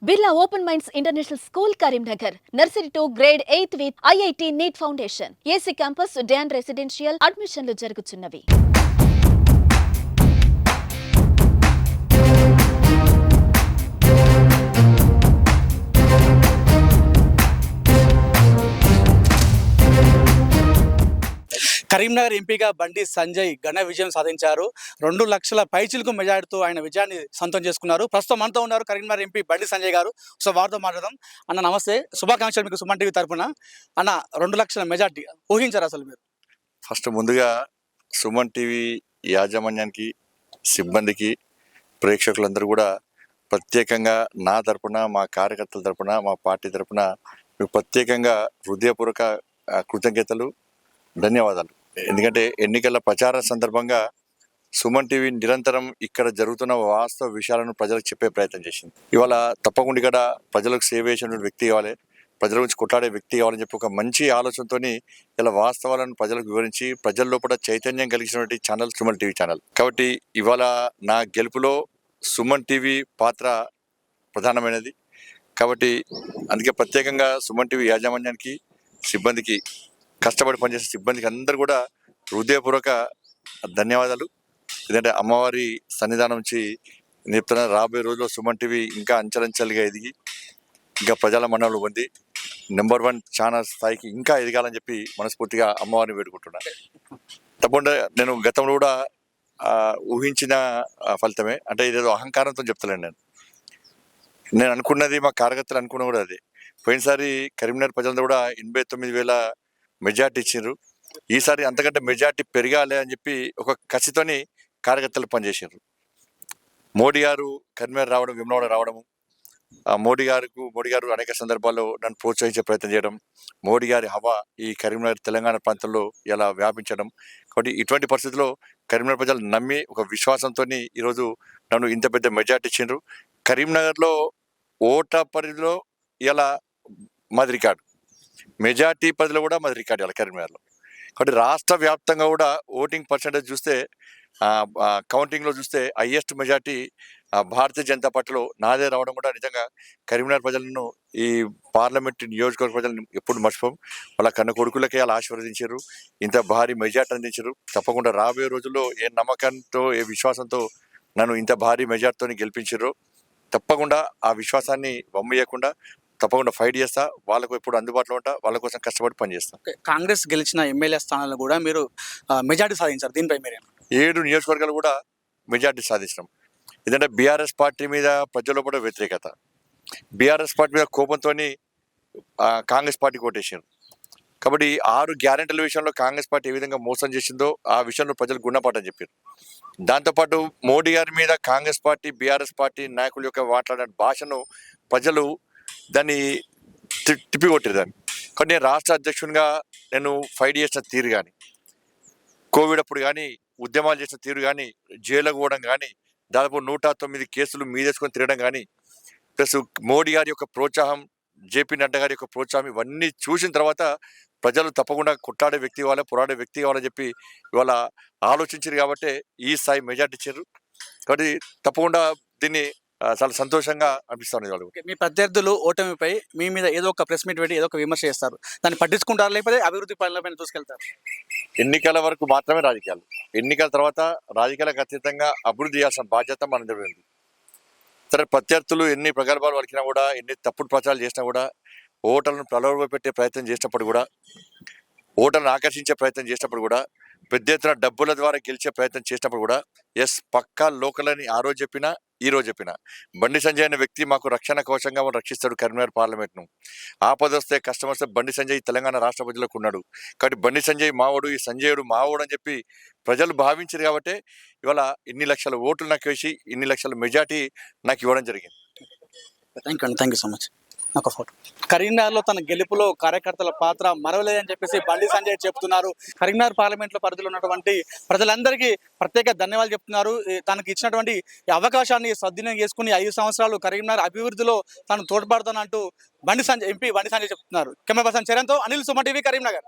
Birla Open Minds International School, Karimnagar. Nursery to grade 8th with IIT NEET Foundation. AC Campus, Dan Residential. Admissionlu జరుగుతున్నవి. Karimnagar ఎంపీగా బండి సంజయ్ ఘన విజయం సాధించారు. 2 లక్షల పైచిలకు మెజార్టీతో ఆయన విజయాన్ని సొంతం చేసుకున్నారు. ప్రస్తుతం మనతో ఉన్నారు కరీంనగర్ ఎంపీ బండి సంజయ్ గారు. సో వారితో మాట్లాడదాం. అన్న నమస్తే, శుభాకాంక్షలు మీకు సుమన్ టీవీ తరఫున. అన్న 2 లక్షల మెజార్టీ ఊహించారు అసలు మీరు? ఫస్ట్ ముందుగా సుమన్ టీవీ యాజమాన్యానికి, సిబ్బందికి, ప్రేక్షకులందరూ కూడా ప్రత్యేకంగా నా తరపున, మా కార్యకర్తల తరపున, మా పార్టీ తరపున మీకు ప్రత్యేకంగా హృదయపూర్వక కృతజ్ఞతలు, ధన్యవాదాలు. ఎందుకంటే ఎన్నికల ప్రచార సందర్భంగా సుమన్ టీవీ నిరంతరం ఇక్కడ జరుగుతున్న వాస్తవ విషయాలను ప్రజలకు చెప్పే ప్రయత్నం చేసింది. ఇవాళ తప్పకుండా ఇక్కడ ప్రజలకు సేవ చేసిన వ్యక్తి కావాలి, ప్రజల గురించి కొట్లాడే వ్యక్తి కావాలని చెప్పి ఒక మంచి ఆలోచనతో ఇలా వాస్తవాలను ప్రజలకు వివరించి ప్రజల లోపల చైతన్యం కలిగినటువంటి ఛానల్ సుమన్ టీవీ ఛానల్. కాబట్టి ఇవాళ నా గెలుపులో సుమన్ టీవీ పాత్ర ప్రధానమైనది. కాబట్టి అందుకే ప్రత్యేకంగా సుమన్ టీవీ యాజమాన్యానికి, సిబ్బందికి, కష్టపడి పనిచేసే సిబ్బందికి అందరూ కూడా హృదయపూర్వక ధన్యవాదాలు. ఎందుకంటే అమ్మవారి సన్నిధానం నుంచి చెప్తున్నా, రాబోయే రోజుల్లో సుమన్ టీవీ ఇంకా అంచెలంచెలుగా ఎదిగి ఇంకా ప్రజల మన్ననలు పొంది నెంబర్ 1 ఛానల్ స్థాయికి ఇంకా ఎదగాలని చెప్పి మనస్ఫూర్తిగా అమ్మవారిని వేడుకుంటున్నాను. తప్పకుండా నేను గతంలో కూడా ఊహించిన ఫలితమే. అంటే ఇదేదో అహంకారంతో చెప్తలేను. నేను అనుకున్నది, మా కార్యకర్తలు అనుకున్న కూడా అదే. పోయినసారి కరీంనగర్ ప్రజలందరూ కూడా 89,000 మెజార్టీ ఇచ్చిండ్రు. ఈసారి అంతకంటే మెజార్టీ పెరగాలి అని చెప్పి ఒక కసితోని కార్యకర్తలు పనిచేసిండ్రు. మోడీ గారు కరీంనగర్ రావడం, విమలవాడ రావడము, మోడీ గారు అనేక సందర్భాల్లో నన్ను ప్రోత్సహించే ప్రయత్నం చేయడం, మోడీ గారి హవా ఈ కరీంనగర్ తెలంగాణ ప్రాంతంలో ఇలా వ్యాపించడం. కాబట్టి ఇటువంటి పరిస్థితుల్లో కరీంనగర్ ప్రజలు నమ్మి ఒక విశ్వాసంతో ఈరోజు నన్ను ఇంత పెద్ద మెజార్టీ ఇచ్చిండ్రు. కరీంనగర్లో ఓట పరిధిలో ఇలా మాది రికార్డు, మెజార్టీ పరిధిలో కూడా మాది రికార్డు ఇలా కరీంనగర్లో. కాబట్టి రాష్ట్ర వ్యాప్తంగా కూడా ఓటింగ్ పర్సెంటేజ్ చూస్తే, కౌంటింగ్లో చూస్తే హైయెస్ట్ మెజార్టీ భారతీయ జనతా పార్టీలో నాదే రావడం కూడా నిజంగా కరీంనగర్ ప్రజలను, ఈ పార్లమెంట్ నియోజకవర్గ ప్రజలను ఎప్పుడు మర్చిపోం. వాళ్ళ కన్న కొడుకులకే అలా ఆశీర్వదించారు, ఇంత భారీ మెజార్టీ అందించారు. తప్పకుండా రాబోయే రోజుల్లో ఏ నమ్మకంతో, ఏ విశ్వాసంతో నన్ను ఇంత భారీ మెజార్టీతో గెలిపించారు. తప్పకుండా ఆ విశ్వాసాన్ని వమ్మేయకుండా తప్పకుండా ఫైట్ చేస్తా. వాళ్ళకు ఎప్పుడు అందుబాటులో ఉంటా, వాళ్ళ కోసం కష్టపడి పనిచేస్తా. కాంగ్రెస్ గెలిచిన ఎమ్మెల్యే స్థానాల్లో కూడా మీరు మెజార్టీ సాధించారు. దీనిపై మీరు 7 నియోజకవర్గాలు కూడా మెజార్టీ సాధించడం. ఎందుకంటే బీఆర్ఎస్ పార్టీ మీద ప్రజల్లో కూడా వ్యతిరేకత, బీఆర్ఎస్ పార్టీ మీద కోపంతో కాంగ్రెస్ పార్టీకి ఓటేసారు. కాబట్టి 6 గ్యారెంటీల విషయంలో కాంగ్రెస్ పార్టీ ఏ విధంగా మోసం చేసిందో ఆ విషయంలో ప్రజలు గుణపాఠం చెప్పారు. దాంతోపాటు మోడీ గారి మీద కాంగ్రెస్ పార్టీ, బీఆర్ఎస్ పార్టీ నాయకుల యొక్క మాట్లాడిన భాషను ప్రజలు దాన్ని తిప్పికొట్టారు. దాన్ని కానీ నేను రాష్ట్ర అధ్యక్షునిగా నేను ఫైట్ చేసిన తీరు కానీ, కోవిడ్ అప్పుడు కానీ ఉద్యమాలు చేసిన తీరు కానీ, జైలుకు పోవడం కానీ, దాదాపు 109 కేసులు మీదేసుకొని తిరగడం కానీ, ప్లస్ మోడీ గారి యొక్క ప్రోత్సాహం, జేపీ నడ్డా గారి యొక్క ప్రోత్సాహం, ఇవన్నీ చూసిన తర్వాత ప్రజలు తప్పకుండా కొట్లాడే వ్యక్తి కావాలి, పోరాడే వ్యక్తి కావాలని చెప్పి ఇవాళ ఆలోచించారు. కాబట్టి ఈ స్థాయి మెజార్టీ ఇచ్చారు. కాబట్టి తప్పకుండా దీన్ని చాలా సంతోషంగా అనిపిస్తుంది. వాళ్ళు మీ ప్రత్యర్థులు ఓటమిపై మీ మీద ఏదో ఒక ప్రెస్ మీట్ పెట్టి ఏదో ఒక విమర్శ చేస్తారు, దాన్ని పట్టించుకుంటారు, లేకపోతే అభివృద్ధి పనులపైన చూసుకెళ్తారు? ఎన్నికల వరకు మాత్రమే రాజకీయాలు, ఎన్నికల తర్వాత రాజకీయాలకు అతీతంగా అభివృద్ధి చేయాల్సిన బాధ్యత మన దగ్గర ఉంది. సరే, ప్రత్యర్థులు ఎన్ని ప్రగల్భాలు వలికినా కూడా, ఎన్ని తప్పుడు ప్రచారాలు చేసినా కూడా, ఓటర్లను ప్రలోభ పెట్టే ప్రయత్నం చేసినప్పుడు కూడా, ఓటర్లను ఆకర్షించే ప్రయత్నం చేసినప్పుడు కూడా, పెద్ద ఎత్తున డబ్బుల ద్వారా గెలిచే ప్రయత్నం చేసినప్పుడు కూడా, ఎస్ పక్కా లోకల్ అని ఆ రోజు చెప్పినా ఈ రోజు చెప్పినా, బండి సంజయ్ అనే వ్యక్తి మాకు రక్షణ కవచంగా రక్షిస్తాడు కరీంనగర్ పార్లమెంట్ను. ఆపద వస్తే, కష్టం వస్తే బండి సంజయ్ తెలంగాణ రాష్ట్ర ప్రజలకు ఉన్నాడు. కాబట్టి బండి సంజయ్ మావోడు, ఈ సంజయుడు మావోడు అని చెప్పి ప్రజలు భావించారు. కాబట్టి ఇవాళ ఇన్ని లక్షల ఓట్లు నాకు వేసి ఇన్ని లక్షల మెజార్టీ నాకు ఇవ్వడం జరిగింది. Thank you so much. ఒక ఫోటో. కరీంనగర్లో తన గెలుపులో కార్యకర్తల పాత్ర మరవలేదని చెప్పేసి బండి సంజయ్ చెప్తున్నారు. కరీంనగర్ పార్లమెంట్లో పరిధిలో ఉన్నటువంటి ప్రజలందరికీ ప్రత్యేక ధన్యవాదాలు చెప్తున్నారు. తనకి ఇచ్చినటువంటి ఈ అవకాశాన్ని సద్వినియోగం చేసుకుని 5 సంవత్సరాలు కరీంనగర్ అభివృద్ధిలో తాను తోడ్పడతానంటూ ఎంపీ బండి సంజయ్ చెప్తున్నారు. కెమెరా పర్సన్ చరణ్తో అనిల్, సుమన్ టీవీ, కరీంనగర్.